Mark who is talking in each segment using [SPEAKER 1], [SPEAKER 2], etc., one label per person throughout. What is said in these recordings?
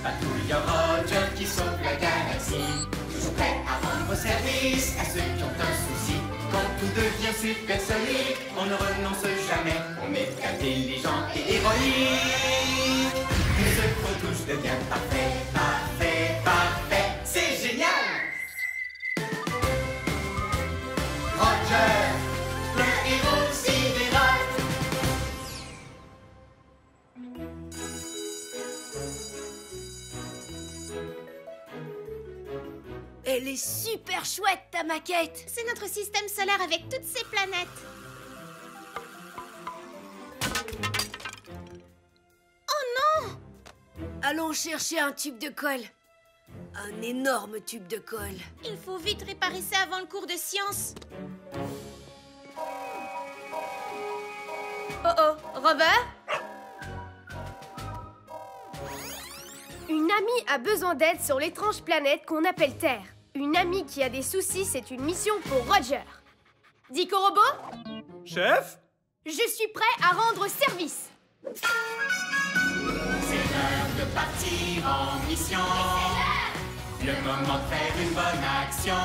[SPEAKER 1] Patrouille Roger qui sauve la galaxie. Toujours prêt à rendre service à ceux qui ont un souci. Quand tout devient supersonique, on ne renonce jamais. On est intelligent et héroïque. Tout ce qu'on touche devient parfait, parfait, parfait. C'est génial! Roger, le héros sidéral.
[SPEAKER 2] Elle est super chouette, ta maquette!
[SPEAKER 3] C'est notre système solaire avec toutes ses planètes. Oh non!
[SPEAKER 2] Allons chercher un tube de colle. Un énorme tube de colle.
[SPEAKER 3] Il faut vite réparer ça avant le cours de sciences. Oh oh, Rover?
[SPEAKER 4] Une amie a besoin d'aide sur l'étrange planète qu'on appelle Terre. Une amie qui a des soucis, c'est une mission pour Roger. Dico Robot?
[SPEAKER 5] Chef?
[SPEAKER 4] Je suis prêt à rendre service.
[SPEAKER 1] C'est l'heure de partir en mission. Le moment de faire une bonne action.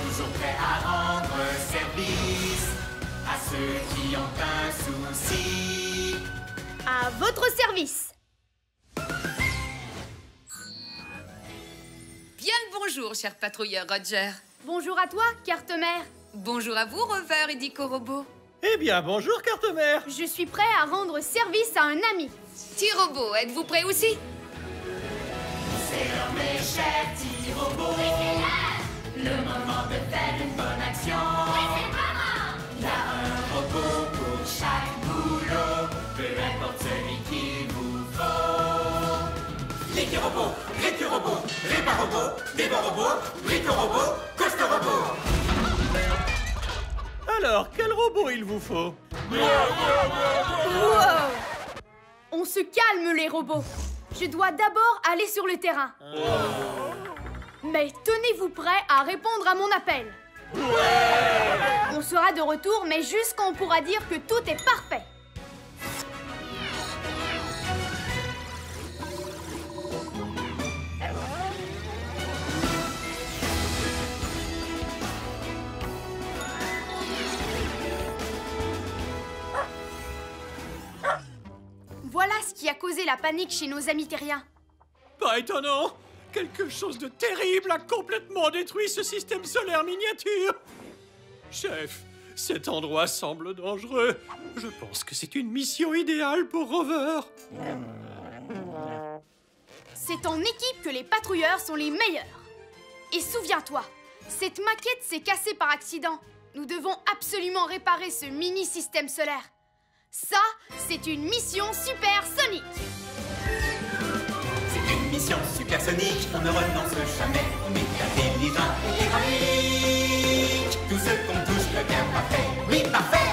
[SPEAKER 1] Toujours prêt à rendre service à ceux qui ont un souci.
[SPEAKER 4] À votre service.
[SPEAKER 6] Bien le bonjour, cher patrouilleur Roger.
[SPEAKER 4] Bonjour à toi, carte-mère.
[SPEAKER 6] Bonjour à vous, Rover et Dico Robot.
[SPEAKER 5] Eh bien, bonjour, carte-mère.
[SPEAKER 4] Je suis prêt à rendre service à un ami.
[SPEAKER 6] T-Robot, êtes-vous prêt aussi?
[SPEAKER 1] C'est l'heure, mes chers petits robots. Le moment de faire une bonne action. Il y a un robot pour chaque boulot, peu importe celui qu'il vous faut. L'équi-robot, récu-robot, répar-robot, débat-robot, brico-robot, costa-robot.
[SPEAKER 5] Alors, quel robot il vous faut?
[SPEAKER 4] Wow! On se calme, les robots. Je dois d'abord aller sur le terrain. Mais tenez-vous prêts à répondre à mon appel. On sera de retour, mais juste quand on pourra dire que tout est parfait. Voilà ce qui a causé la panique chez nos amis terriens.
[SPEAKER 5] Pas étonnant. Quelque chose de terrible a complètement détruit ce système solaire miniature. Chef, cet endroit semble dangereux. Je pense que c'est une mission idéale pour Rover.
[SPEAKER 4] C'est en équipe que les patrouilleurs sont les meilleurs. Et souviens-toi, cette maquette s'est cassée par accident. Nous devons absolument réparer ce mini-système solaire. Ça, c'est une mission supersonique.
[SPEAKER 1] C'est une mission supersonique, on ne renonce jamais. On est intelligent et héroïque. Tout ce qu'on touche devient parfait. Oui, parfait!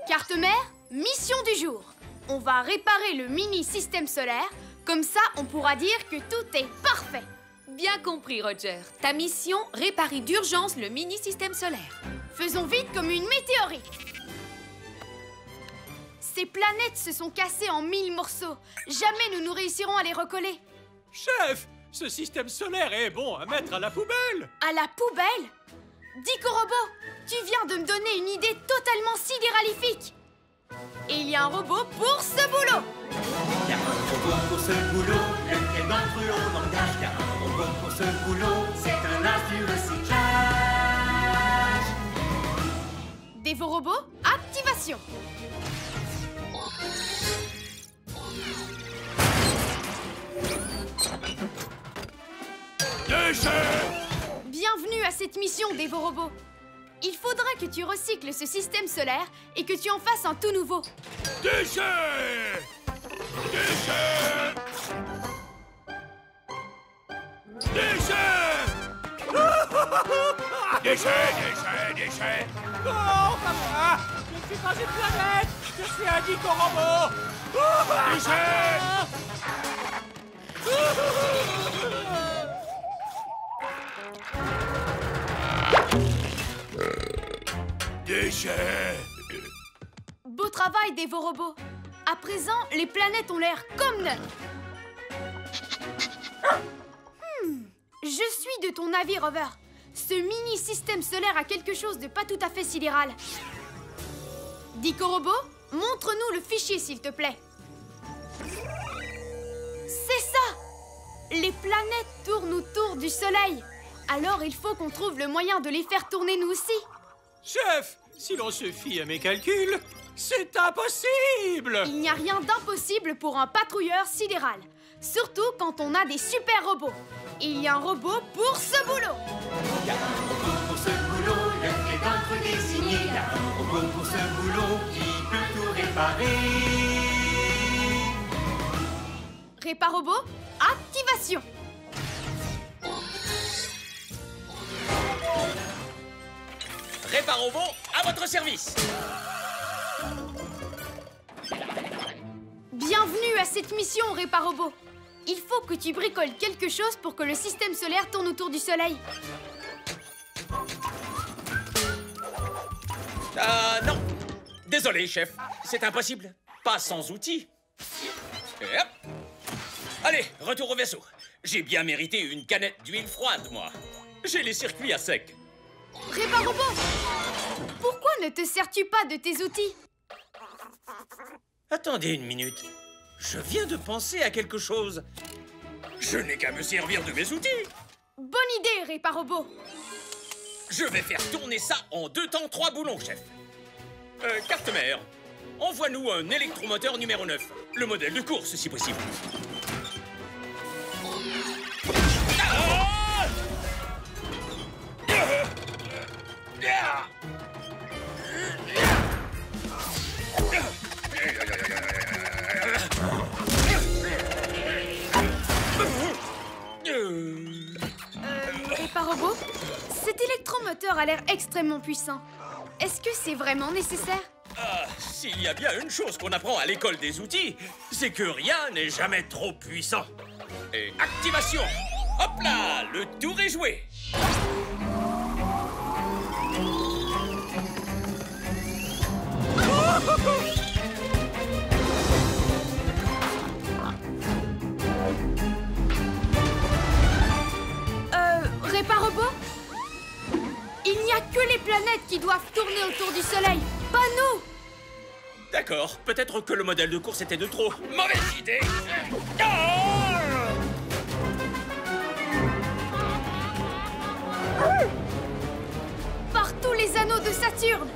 [SPEAKER 4] Carte-mère, mission du jour. On va réparer le mini-système solaire. Comme ça, on pourra dire que tout est parfait.
[SPEAKER 6] Bien compris, Roger. Ta mission, réparer d'urgence le mini-système solaire.
[SPEAKER 4] Faisons vite comme une météorite. Ces planètes se sont cassées en 1000 morceaux. Jamais nous réussirons à les recoller.
[SPEAKER 5] Chef, ce système solaire est bon à mettre à la poubelle.
[SPEAKER 4] À la poubelle? Dico Robot, tu viens de me donner une idée totalement sidéralifique. Et il y a un robot pour ce boulot.
[SPEAKER 1] Il y a un robot pour ce boulot, lequel d'entre eux on engage. Il y a un robot pour ce boulot, c'est un as du recyclage.
[SPEAKER 4] Dévo-robot, activation. Bienvenue à cette mission, Dévo-robot. Il faudra que tu recycles ce système solaire et que tu en fasses un tout nouveau.
[SPEAKER 5] Déchets! Déchets! Déchets! Déchets, déchets, déchets! Non, papa! Je ne suis pas une planète! Je suis un Dico Robot! Déchets! Déchets!
[SPEAKER 4] Beau travail, Dévo-robot. À présent, les planètes ont l'air comme neuves. Je suis de ton avis, Rover. Ce mini-système solaire a quelque chose de pas tout à fait sidéral. Dico-Robo, montre-nous le fichier, s'il te plaît. C'est ça! Les planètes tournent autour du Soleil. Alors, il faut qu'on trouve le moyen de les faire tourner nous aussi.
[SPEAKER 5] Chef, si l'on se fie à mes calculs, c'est impossible!
[SPEAKER 4] Il n'y a rien d'impossible pour un patrouilleur sidéral. Surtout quand on a des super robots. Il y a un robot pour ce boulot.
[SPEAKER 1] Il y a un robot pour ce boulot, le fait d'entre désigné. Il y a un robot pour ce boulot qui peut tout réparer.
[SPEAKER 4] Réparobot, activation.
[SPEAKER 7] Réparobot, à votre service.
[SPEAKER 4] Bienvenue à cette mission, Réparobot. Il faut que tu bricoles quelque chose pour que le système solaire tourne autour du Soleil.
[SPEAKER 7] Non. Désolé, chef. C'est impossible. Pas sans outils. Et hop. Allez, retour au vaisseau. J'ai bien mérité une canette d'huile froide, moi. J'ai les circuits à sec.
[SPEAKER 4] Réparobot, pourquoi ne te sers-tu pas de tes outils?
[SPEAKER 7] Attendez une minute. Je viens de penser à quelque chose. Je n'ai qu'à me servir de mes outils.
[SPEAKER 4] Bonne idée, Réparobot.
[SPEAKER 7] Je vais faire tourner ça en 2 temps 3 boulons, chef. Carte mère, envoie-nous un électromoteur numéro 9. Le modèle de course, si possible.
[SPEAKER 4] Réparobot, cet électromoteur a l'air extrêmement puissant. Est-ce que c'est vraiment nécessaire?
[SPEAKER 7] S'il y a bien une chose qu'on apprend à l'école des outils, c'est que rien n'est jamais trop puissant. Et activation! Hop là, le tour est joué.
[SPEAKER 4] Réparobot? Il n'y a que les planètes qui doivent tourner autour du Soleil, pas nous!
[SPEAKER 7] D'accord, peut-être que le modèle de course était de trop. Mauvaise idée!
[SPEAKER 4] Par tous les anneaux de Saturne,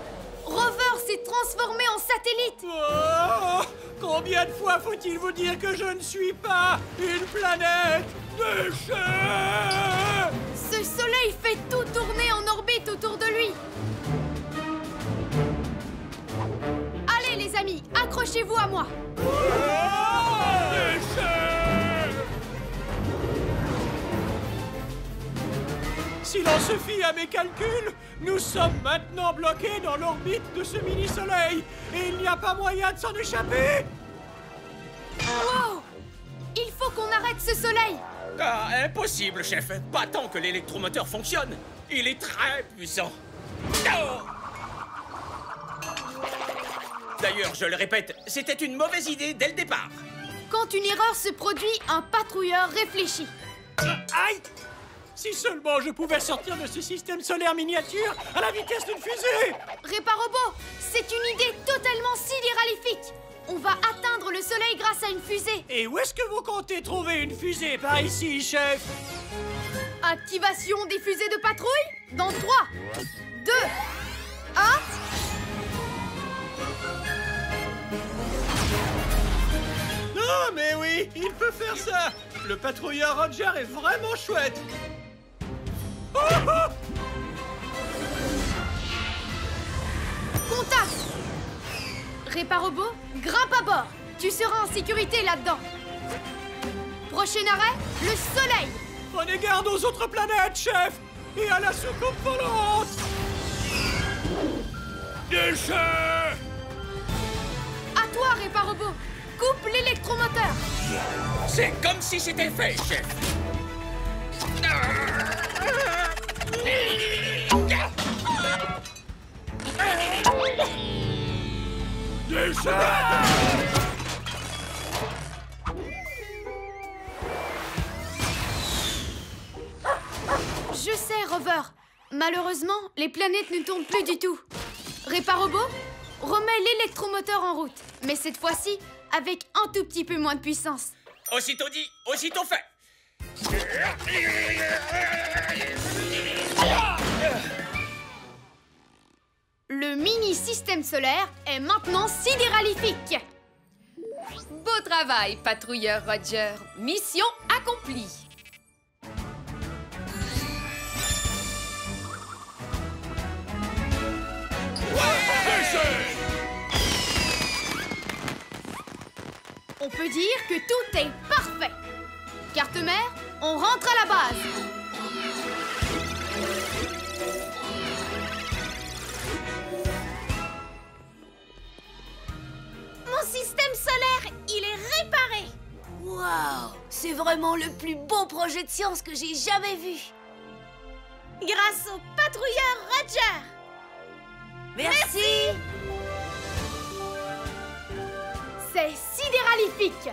[SPEAKER 4] Rover s'est transformé en satellite!
[SPEAKER 5] Oh, combien de fois faut-il vous dire que je ne suis pas une planète déchet?
[SPEAKER 4] Ce soleil fait tout tourner en orbite autour de lui! Allez les amis, accrochez-vous à moi!
[SPEAKER 5] Si l'on se fie à mes calculs, nous sommes maintenant bloqués dans l'orbite de ce mini-soleil et il n'y a pas moyen de s'en échapper.
[SPEAKER 4] Wow! Il faut qu'on arrête ce soleil!
[SPEAKER 7] Impossible, chef. Pas tant que l'électromoteur fonctionne. Il est très puissant. D'ailleurs, je le répète, c'était une mauvaise idée dès le départ.
[SPEAKER 4] Quand une erreur se produit, un patrouilleur réfléchit.
[SPEAKER 5] Aïe! Si seulement je pouvais sortir de ce système solaire miniature à la vitesse d'une fusée!
[SPEAKER 4] Réparobot, c'est une idée totalement sidéralifique! On va atteindre le soleil grâce à une fusée!
[SPEAKER 5] Et où est-ce que vous comptez trouver une fusée par ici, chef?
[SPEAKER 4] Activation des fusées de patrouille dans 3, 2, 1...
[SPEAKER 5] Non, mais oui, il peut faire ça! Le patrouilleur Roger est vraiment chouette! Oh, oh!
[SPEAKER 4] Contact! Réparobot, grimpe à bord! Tu seras en sécurité là-dedans! Prochain arrêt, le soleil!
[SPEAKER 5] Prenez garde aux autres planètes, chef! Et à la soucoupe volante! Déchet!
[SPEAKER 4] À toi, Réparobot! Coupe l'électromoteur!
[SPEAKER 7] C'est comme si c'était fait, chef.
[SPEAKER 5] Déchet!
[SPEAKER 4] Rover. Malheureusement, les planètes ne tournent plus du tout. Réparobot, remets l'électromoteur en route. Mais cette fois-ci, avec un tout petit peu moins de puissance.
[SPEAKER 7] Aussitôt dit, aussitôt fait.
[SPEAKER 4] Le mini-système solaire est maintenant sidéralifique.
[SPEAKER 6] Beau travail, patrouilleur Roger. Mission accomplie.
[SPEAKER 4] On peut dire que tout est parfait. Carte-mère, on rentre à la base.
[SPEAKER 3] Mon système solaire, il est réparé.
[SPEAKER 2] Waouh! C'est vraiment le plus beau projet de science que j'ai jamais vu.
[SPEAKER 3] Grâce au patrouilleur Roger.
[SPEAKER 2] Merci.
[SPEAKER 4] C'est sidéralifique.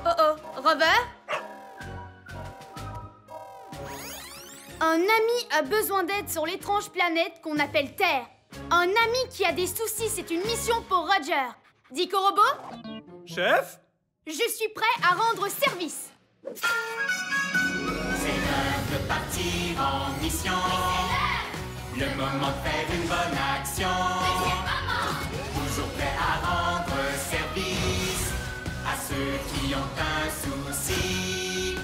[SPEAKER 3] Oh, Rover?
[SPEAKER 4] Un ami a besoin d'aide sur l'étrange planète qu'on appelle Terre. Un ami qui a des soucis, c'est une mission pour Roger. Dico Robot,
[SPEAKER 5] Chef?
[SPEAKER 4] je suis prêt à rendre service.
[SPEAKER 1] C'est l'heure de partir en mission. Le moment de faire une bonne action. Toujours prêt à rendre service à ceux qui ont un souci.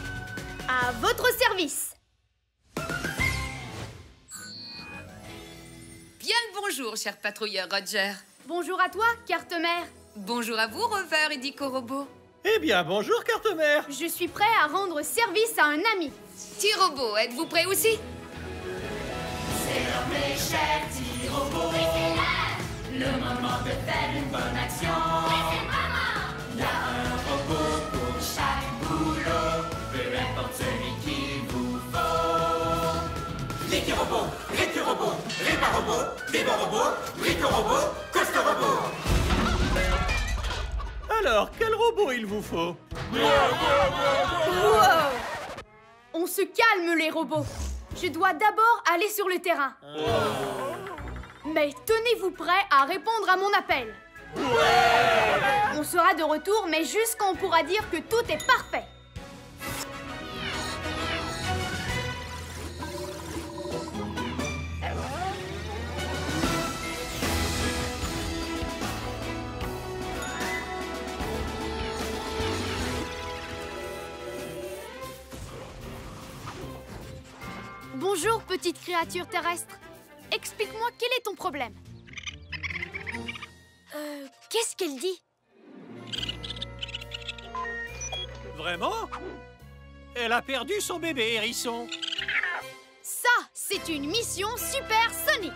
[SPEAKER 4] À votre service.
[SPEAKER 6] Bien le bonjour, cher patrouilleur Roger.
[SPEAKER 4] Bonjour à toi, carte-mère.
[SPEAKER 6] Bonjour à vous, Rover et Dico Robot.
[SPEAKER 5] Eh bien, bonjour, carte-mère.
[SPEAKER 4] Je suis prêt à rendre service à un ami.
[SPEAKER 6] T-Robot, êtes-vous prêt aussi?
[SPEAKER 1] C'est l'heure, mes chers petits robots. Le moment de faire une bonne action. Il y a un robot pour chaque boulot, peu importe celui qu'il vous faut. Ricky-robot, Ricky-robot, Réparobot, Bibo-robot, Rico-robot, Costo-robot.
[SPEAKER 5] Alors, quel robot il vous faut?
[SPEAKER 4] Wow! On se calme, les robots. Je dois d'abord aller sur le terrain. Mais tenez-vous prêts à répondre à mon appel. On sera de retour, mais juste quand on pourra dire que tout est parfait. Bonjour, petite créature terrestre. Explique-moi quel est ton problème. Qu'est-ce qu'elle dit?
[SPEAKER 5] Vraiment? Elle a perdu son bébé hérisson.
[SPEAKER 4] Ça, c'est une mission supersonique.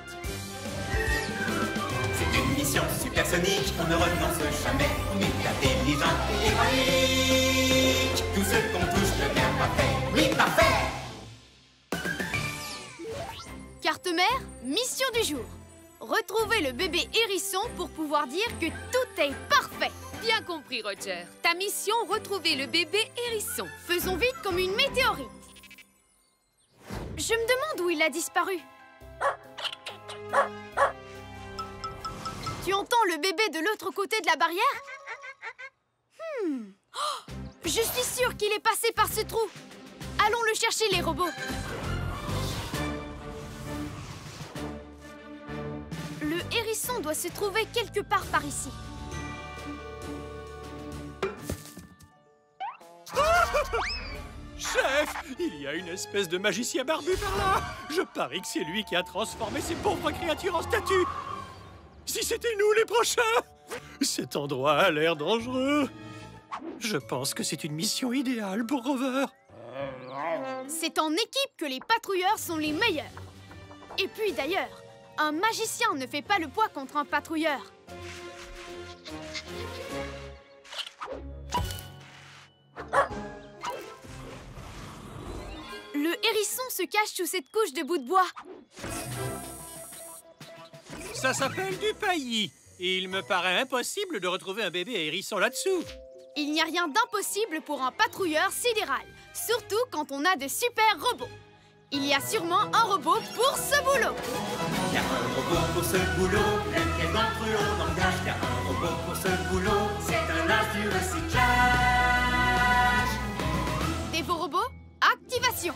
[SPEAKER 1] C'est une mission supersonique, on ne renonce jamais. On est intelligent et héroïque. Tout ce qu'on touche devient parfait. Oui, parfait!
[SPEAKER 4] Carte-mère, mission du jour. Retrouver le bébé hérisson pour pouvoir dire que tout est parfait.
[SPEAKER 6] Bien compris, Roger. Ta mission, retrouver le bébé hérisson.
[SPEAKER 4] Faisons vite comme une météorite. Je me demande où il a disparu. Tu entends le bébé de l'autre côté de la barrière? Oh, je suis sûre qu'il est passé par ce trou. Allons le chercher, les robots. Le hérisson doit se trouver quelque part par ici.
[SPEAKER 5] Chef, il y a une espèce de magicien barbu par là. Je parie que c'est lui qui a transformé ces pauvres créatures en statues. Si c'était nous les prochains! Cet endroit a l'air dangereux. Je pense que c'est une mission idéale pour Rover.
[SPEAKER 4] C'est en équipe que les patrouilleurs sont les meilleurs. Et puis d'ailleurs, un magicien ne fait pas le poids contre un patrouilleur. Le hérisson se cache sous cette couche de bout de bois.
[SPEAKER 5] Ça s'appelle du paillis. Et il me paraît impossible de retrouver un bébé hérisson là-dessous.
[SPEAKER 4] Il n'y a rien d'impossible pour un patrouilleur sidéral, surtout quand on a de super robots. Il y a sûrement un robot pour ce boulot.
[SPEAKER 1] Il y a un robot pour ce boulot, lequel d'entre eux on engage. Il y a un robot pour ce boulot, c'est un as du recyclage.
[SPEAKER 4] Dévo-Robot, activation.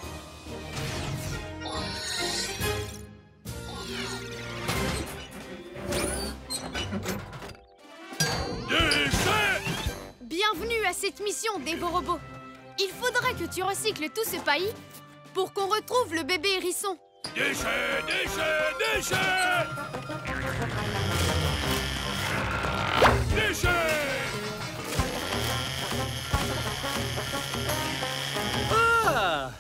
[SPEAKER 4] Bienvenue à cette mission, Dévo-Robot. Il faudrait que tu recycles tout ce paillis pour qu'on retrouve le bébé hérisson.
[SPEAKER 5] Déchets, déchets, déchets! Déchets! Ah!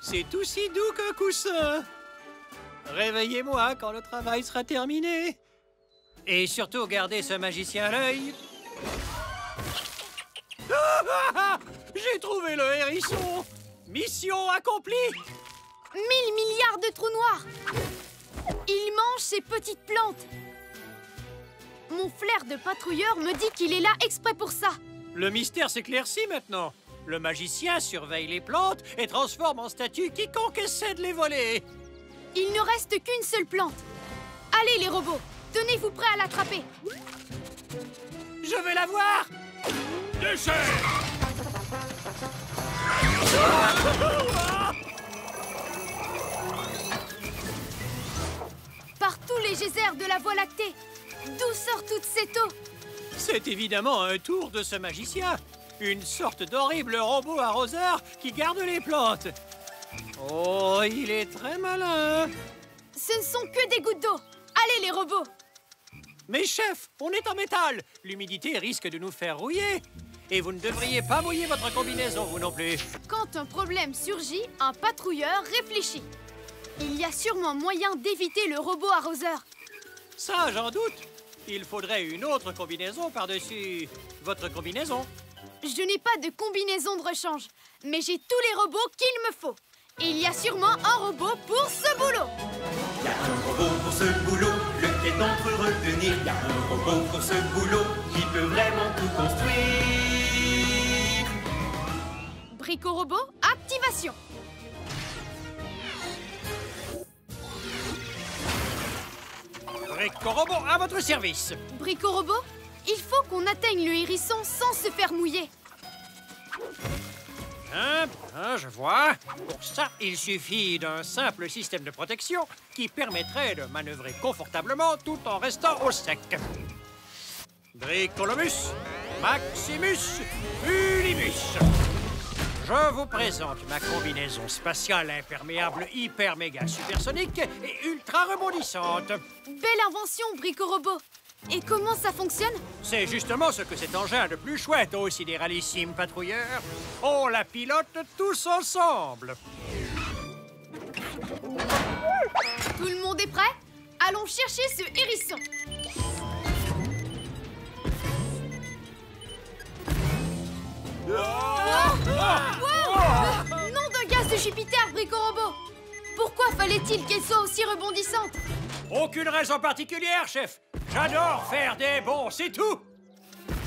[SPEAKER 5] C'est aussi doux qu'un coussin. Réveillez-moi quand le travail sera terminé. Et surtout, gardez ce magicien à l'œil. J'ai trouvé le hérisson. Mission accomplie.
[SPEAKER 4] 1000 milliards de trous noirs. Il mange ces petites plantes. Mon flair de patrouilleur me dit qu'il est là exprès pour ça.
[SPEAKER 5] Le mystère s'éclaircit maintenant. Le magicien surveille les plantes et transforme en statue quiconque essaie de les voler.
[SPEAKER 4] Il ne reste qu'une seule plante. Allez les robots, tenez-vous prêts à l'attraper.
[SPEAKER 5] Je vais la voir. Déchets!
[SPEAKER 4] Par tous les geysers de la Voie lactée, d'où sort toute cette eau?
[SPEAKER 5] C'est évidemment un tour de ce magicien. Une sorte d'horrible robot arroseur qui garde les plantes. Oh, il est très malin.
[SPEAKER 4] Ce ne sont que des gouttes d'eau. Allez les robots.
[SPEAKER 5] Mais chef, on est en métal. L'humidité risque de nous faire rouiller. Et vous ne devriez pas mouiller votre combinaison, vous non plus.
[SPEAKER 4] Quand un problème surgit, un patrouilleur réfléchit. Il y a sûrement moyen d'éviter le robot arroseur.
[SPEAKER 5] Ça, j'en doute. Il faudrait une autre combinaison par-dessus votre combinaison.
[SPEAKER 4] Je n'ai pas de combinaison de rechange, mais j'ai tous les robots qu'il me faut. Et il y a sûrement un robot pour ce boulot.
[SPEAKER 1] Il y a un robot pour ce boulot, lequel d'entre eux retenir. Il y a un robot pour ce boulot, qui peut vraiment tout construire.
[SPEAKER 4] Brico-Robot, activation.
[SPEAKER 5] Brico-Robot à votre service.
[SPEAKER 4] Brico-Robot, il faut qu'on atteigne le hérisson sans se faire mouiller.
[SPEAKER 5] Je vois. Pour ça, il suffit d'un simple système de protection qui permettrait de manœuvrer confortablement tout en restant au sec. Bricolomus, Maximus, Ulibus. Je vous présente ma combinaison spatiale imperméable hyper méga supersonique et ultra rebondissante.
[SPEAKER 4] Belle invention, Brico-Robot. Et comment ça fonctionne?
[SPEAKER 5] C'est justement ce que cet engin de plus chouette au sidéralissime patrouilleur. On la pilote tous ensemble.
[SPEAKER 4] Tout le monde est prêt? Allons chercher ce hérisson. Nom de gaz de Jupiter, Brico-Robot. Pourquoi fallait-il qu'elle soit aussi rebondissante?
[SPEAKER 5] Aucune raison particulière, chef. J'adore faire des bonds, c'est tout.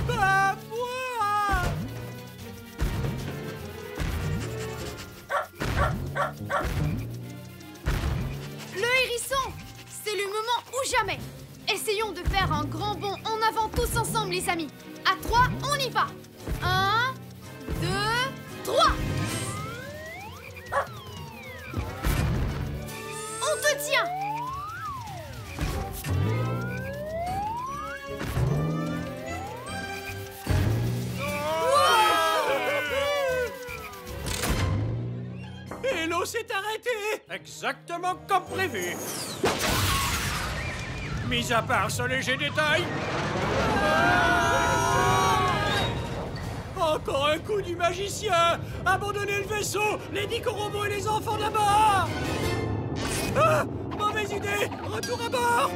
[SPEAKER 5] Pas moi.
[SPEAKER 4] Le hérisson, c'est le moment ou jamais. Essayons de faire un grand bond en avant tous ensemble, les amis. À 3, on y va. 1, 2, 3. On te tient.
[SPEAKER 5] Et l'eau s'est arrêtée. Exactement comme prévu. Mis à part ce léger détail. Encore un coup du magicien. Abandonnez le vaisseau. Les Brico-Robots et les enfants d'abord. Ah, mauvaise idée. Retour à bord.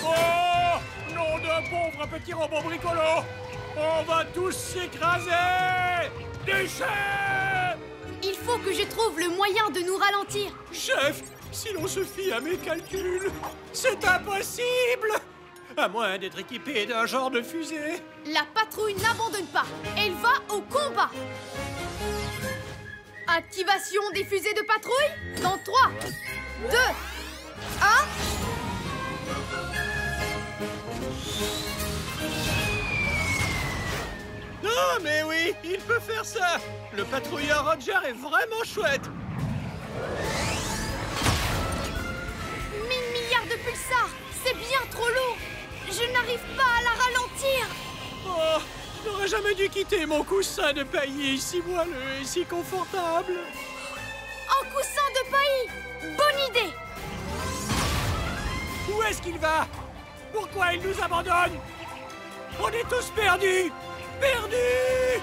[SPEAKER 5] Oh, nom de pauvres petits robots bricolos! On va tous s'écraser! Déchets!
[SPEAKER 4] Il faut que je trouve le moyen de nous ralentir.
[SPEAKER 5] Chef, si l'on se fie à mes calculs, c'est impossible! À moins d'être équipé d'un genre de fusée.
[SPEAKER 4] La patrouille n'abandonne pas. Elle va au combat. Activation des fusées de patrouille dans 3, 2, 1...
[SPEAKER 5] Non, mais oui, il peut faire ça! Le patrouilleur Roger est vraiment chouette!
[SPEAKER 4] 1000 milliards de pulsars. C'est bien trop lourd. Je n'arrive pas à la ralentir.
[SPEAKER 5] Oh, je n'aurais jamais dû quitter mon coussin de paillis si moelleux et si confortable.
[SPEAKER 4] Un coussin de paillis. Bonne idée.
[SPEAKER 5] Où est-ce qu'il va? Pourquoi il nous abandonne? On est tous perdus! Perdus!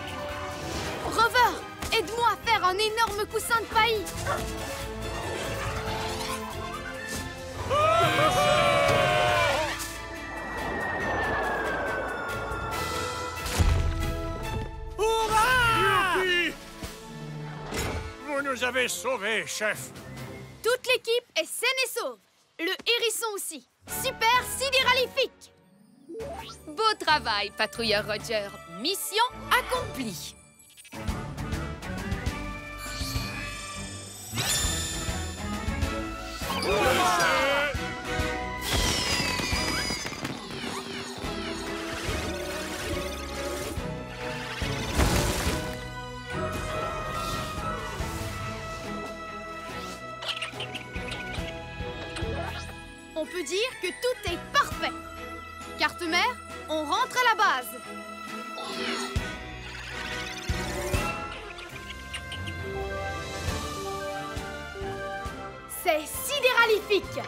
[SPEAKER 4] Rover, aide-moi à faire un énorme coussin de paillis.
[SPEAKER 5] Hurrah! Youpi! Vous nous avez sauvés, chef.
[SPEAKER 4] Toute l'équipe est saine et sauve. Le hérisson aussi. Super sidéralifique.
[SPEAKER 6] Beau travail, patrouilleur Roger. Mission accomplie.
[SPEAKER 4] On peut dire que tout est parfait. Carte mère, on rentre à la base. C'est sidéralifique.